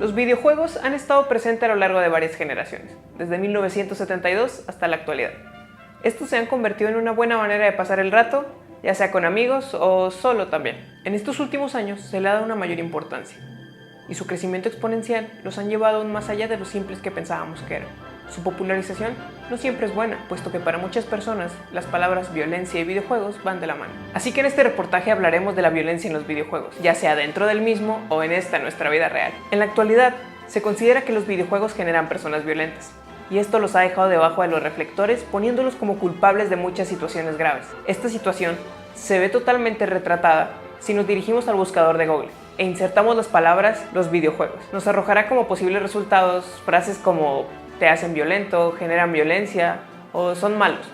Los videojuegos han estado presentes a lo largo de varias generaciones, desde 1972 hasta la actualidad. Estos se han convertido en una buena manera de pasar el rato, ya sea con amigos o solo también. En estos últimos años se le ha dado una mayor importancia, y su crecimiento exponencial los han llevado aún más allá de lo simples que pensábamos que eran. Su popularización no siempre es buena, puesto que para muchas personas las palabras violencia y videojuegos van de la mano. Así que en este reportaje hablaremos de la violencia en los videojuegos, ya sea dentro del mismo o en esta nuestra vida real. En la actualidad, se considera que los videojuegos generan personas violentas, y esto los ha dejado debajo de los reflectores, poniéndolos como culpables de muchas situaciones graves. Esta situación se ve totalmente retratada si nos dirigimos al buscador de Google e insertamos las palabras los videojuegos. Nos arrojará como posibles resultados frases como te hacen violento, generan violencia o son malos.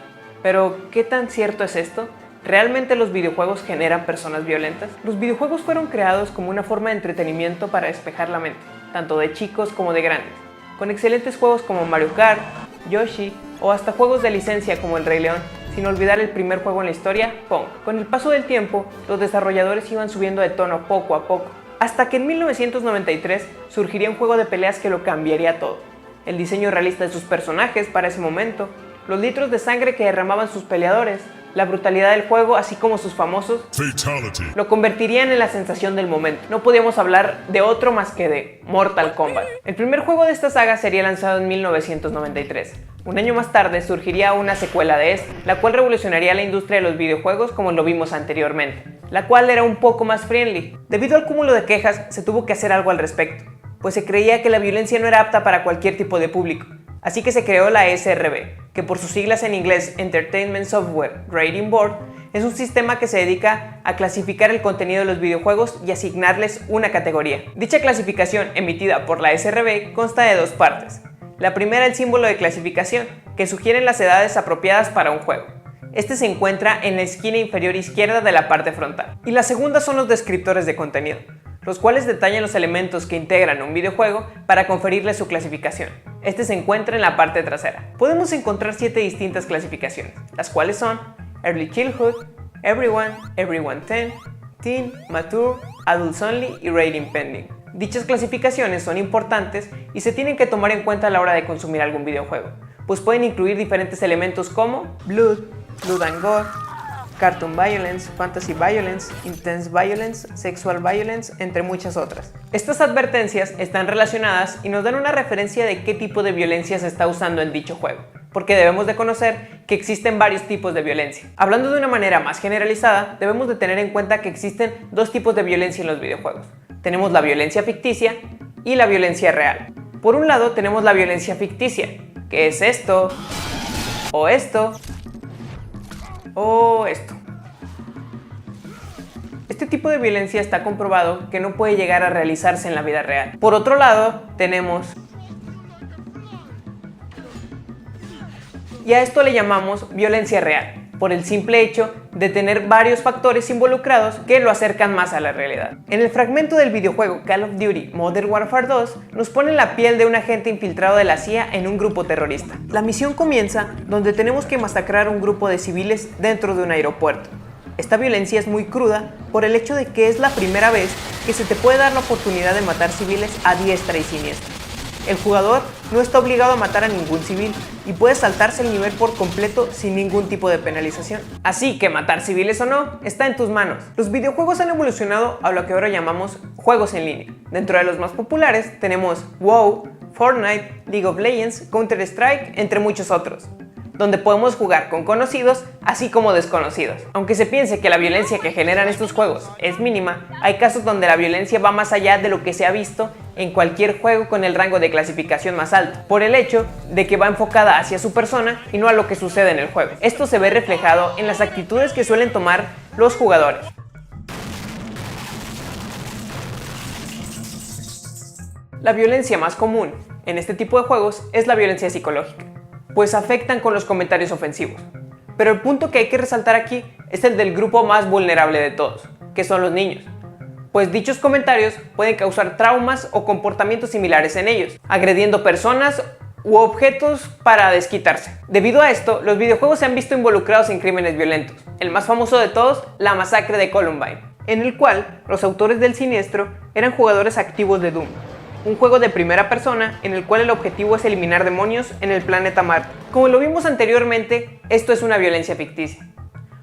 Pero, ¿qué tan cierto es esto? ¿Realmente los videojuegos generan personas violentas? Los videojuegos fueron creados como una forma de entretenimiento para despejar la mente, tanto de chicos como de grandes, con excelentes juegos como Mario Kart, Yoshi o hasta juegos de licencia como El Rey León, sin olvidar el primer juego en la historia, Pong. Con el paso del tiempo, los desarrolladores iban subiendo de tono poco a poco, hasta que en 1993 surgiría un juego de peleas que lo cambiaría todo. El diseño realista de sus personajes para ese momento, los litros de sangre que derramaban sus peleadores, la brutalidad del juego, así como sus famosos Fatality, lo convertirían en la sensación del momento. No podíamos hablar de otro más que de Mortal Kombat. El primer juego de esta saga sería lanzado en 1993. Un año más tarde surgiría una secuela de esta, la cual revolucionaría la industria de los videojuegos como lo vimos anteriormente, la cual era un poco más friendly. Debido al cúmulo de quejas, se tuvo que hacer algo al respecto, pues se creía que la violencia no era apta para cualquier tipo de público. Así que se creó la SRB, que por sus siglas en inglés Entertainment Software Rating Board, es un sistema que se dedica a clasificar el contenido de los videojuegos y asignarles una categoría. Dicha clasificación emitida por la SRB consta de dos partes. La primera, el símbolo de clasificación, que sugiere las edades apropiadas para un juego. Este se encuentra en la esquina inferior izquierda de la parte frontal. Y la segunda son los descriptores de contenido, los cuales detallan los elementos que integran un videojuego para conferirle su clasificación. Este se encuentra en la parte trasera. Podemos encontrar 7 distintas clasificaciones, las cuales son Early Childhood, Everyone, Everyone 10, Teen, Mature, Adults Only y Rating Pending. Dichas clasificaciones son importantes y se tienen que tomar en cuenta a la hora de consumir algún videojuego, pues pueden incluir diferentes elementos como Blood, Blood and Gore, Cartoon Violence, Fantasy Violence, Intense Violence, Sexual Violence, entre muchas otras. Estas advertencias están relacionadas y nos dan una referencia de qué tipo de violencia se está usando en dicho juego, porque debemos de conocer que existen varios tipos de violencia. Hablando de una manera más generalizada, debemos de tener en cuenta que existen dos tipos de violencia en los videojuegos. Tenemos la violencia ficticia y la violencia real. Por un lado tenemos la violencia ficticia, que es esto, o esto, o esto. Este tipo de violencia está comprobado que no puede llegar a realizarse en la vida real. Por otro lado, tenemos... Y a esto le llamamos violencia real, por el simple hecho de tener varios factores involucrados que lo acercan más a la realidad. En el fragmento del videojuego Call of Duty Modern Warfare 2 nos pone en la piel de un agente infiltrado de la CIA en un grupo terrorista. La misión comienza donde tenemos que masacrar a un grupo de civiles dentro de un aeropuerto. Esta violencia es muy cruda por el hecho de que es la primera vez que se te puede dar la oportunidad de matar civiles a diestra y siniestra. El jugador no está obligado a matar a ningún civil y puede saltarse el nivel por completo sin ningún tipo de penalización. Así que matar civiles o no, está en tus manos. Los videojuegos han evolucionado a lo que ahora llamamos juegos en línea. Dentro de los más populares tenemos WoW, Fortnite, League of Legends, Counter-Strike, entre muchos otros, donde podemos jugar con conocidos así como desconocidos. Aunque se piense que la violencia que generan estos juegos es mínima, hay casos donde la violencia va más allá de lo que se ha visto en cualquier juego con el rango de clasificación más alto, por el hecho de que va enfocada hacia su persona y no a lo que sucede en el juego. Esto se ve reflejado en las actitudes que suelen tomar los jugadores. La violencia más común en este tipo de juegos es la violencia psicológica, pues afectan con los comentarios ofensivos. Pero el punto que hay que resaltar aquí es el del grupo más vulnerable de todos, que son los niños, pues dichos comentarios pueden causar traumas o comportamientos similares en ellos, agrediendo personas u objetos para desquitarse. Debido a esto, los videojuegos se han visto involucrados en crímenes violentos. El más famoso de todos, la masacre de Columbine, en el cual los autores del siniestro eran jugadores activos de Doom. un juego de primera persona en el cual el objetivo es eliminar demonios en el planeta Marte. Como lo vimos anteriormente, esto es una violencia ficticia,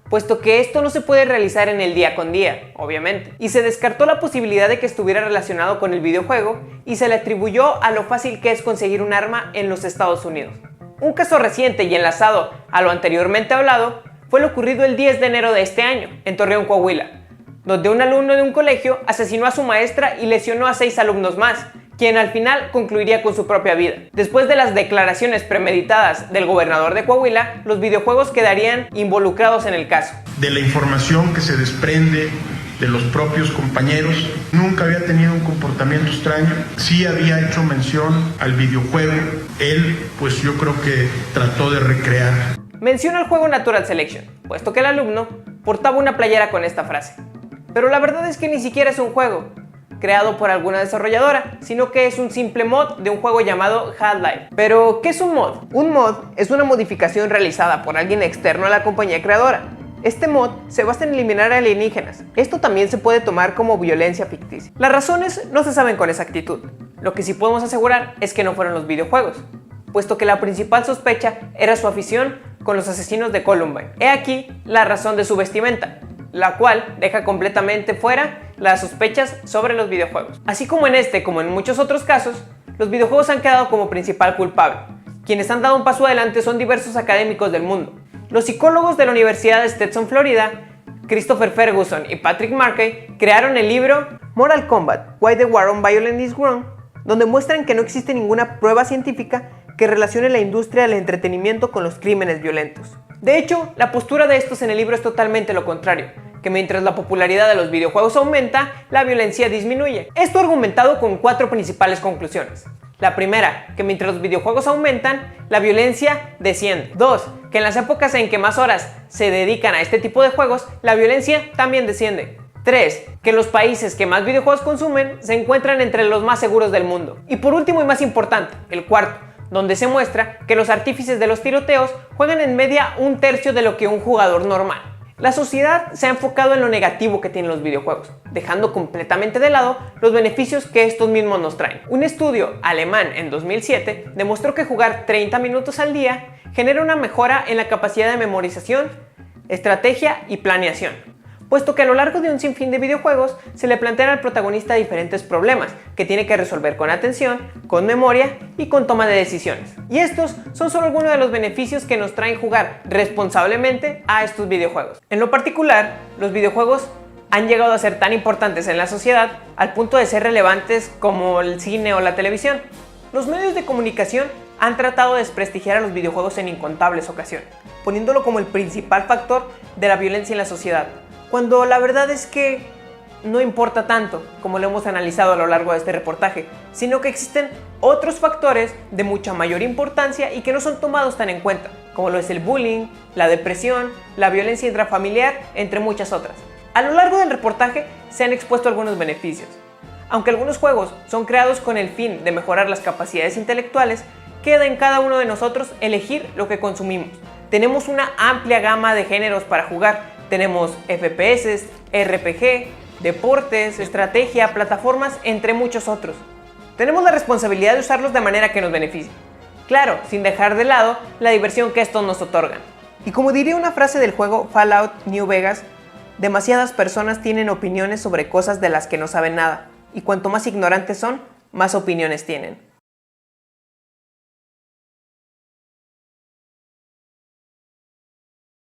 puesto que esto no se puede realizar en el día con día, obviamente, y se descartó la posibilidad de que estuviera relacionado con el videojuego y se le atribuyó a lo fácil que es conseguir un arma en los Estados Unidos. Un caso reciente y enlazado a lo anteriormente hablado fue lo ocurrido el 10 de enero de este año, en Torreón, Coahuila, donde un alumno de un colegio asesinó a su maestra y lesionó a 6 alumnos más, quien al final concluiría con su propia vida. Después de las declaraciones premeditadas del gobernador de Coahuila, los videojuegos quedarían involucrados en el caso. De la información que se desprende de los propios compañeros, nunca había tenido un comportamiento extraño, sí había hecho mención al videojuego, él pues yo creo que trató de recrear. Menciona el juego Natural Selection, puesto que el alumno portaba una playera con esta frase. Pero la verdad es que ni siquiera es un juego creado por alguna desarrolladora, sino que es un simple mod de un juego llamado Half-Life. Pero, ¿qué es un mod? Un mod es una modificación realizada por alguien externo a la compañía creadora. Este mod se basa en eliminar alienígenas. Esto también se puede tomar como violencia ficticia. Las razones no se saben con exactitud. Lo que sí podemos asegurar es que no fueron los videojuegos, puesto que la principal sospecha era su afición con los asesinos de Columbine. He aquí la razón de su vestimenta, la cual deja completamente fuera las sospechas sobre los videojuegos. Así como en este, como en muchos otros casos, los videojuegos han quedado como principal culpable. Quienes han dado un paso adelante son diversos académicos del mundo. Los psicólogos de la Universidad de Stetson, Florida, Christopher Ferguson y Patrick Markey, crearon el libro Mortal Kombat: Why the War on Violence is Wrong, donde muestran que no existe ninguna prueba científica que relacione la industria del entretenimiento con los crímenes violentos. De hecho, la postura de estos en el libro es totalmente lo contrario, que mientras la popularidad de los videojuegos aumenta, la violencia disminuye. Esto argumentado con 4 principales conclusiones. La primera, que mientras los videojuegos aumentan, la violencia desciende. 2, que en las épocas en que más horas se dedican a este tipo de juegos, la violencia también desciende. 3, que los países que más videojuegos consumen se encuentran entre los más seguros del mundo. Y por último y más importante, el cuarto, donde se muestra que los artífices de los tiroteos juegan en media 1/3 de lo que un jugador normal. La sociedad se ha enfocado en lo negativo que tienen los videojuegos, dejando completamente de lado los beneficios que estos mismos nos traen. Un estudio alemán en 2007 demostró que jugar 30 minutos al día genera una mejora en la capacidad de memorización, estrategia y planeación, puesto que a lo largo de un sinfín de videojuegos se le plantean al protagonista diferentes problemas que tiene que resolver con atención, con memoria y con toma de decisiones. Y estos son solo algunos de los beneficios que nos traen jugar responsablemente a estos videojuegos. En lo particular, los videojuegos han llegado a ser tan importantes en la sociedad al punto de ser relevantes como el cine o la televisión. Los medios de comunicación han tratado de desprestigiar a los videojuegos en incontables ocasiones, poniéndolo como el principal factor de la violencia en la sociedad, cuando la verdad es que no importa tanto como lo hemos analizado a lo largo de este reportaje, sino que existen otros factores de mucha mayor importancia y que no son tomados tan en cuenta, como lo es el bullying, la depresión, la violencia intrafamiliar, entre muchas otras. A lo largo del reportaje se han expuesto algunos beneficios. Aunque algunos juegos son creados con el fin de mejorar las capacidades intelectuales, queda en cada uno de nosotros elegir lo que consumimos. Tenemos una amplia gama de géneros para jugar. Tenemos FPS, RPG, deportes, estrategia, plataformas, entre muchos otros. Tenemos la responsabilidad de usarlos de manera que nos beneficie. Claro, sin dejar de lado la diversión que estos nos otorgan. Y como diría una frase del juego Fallout New Vegas, demasiadas personas tienen opiniones sobre cosas de las que no saben nada, y cuanto más ignorantes son, más opiniones tienen.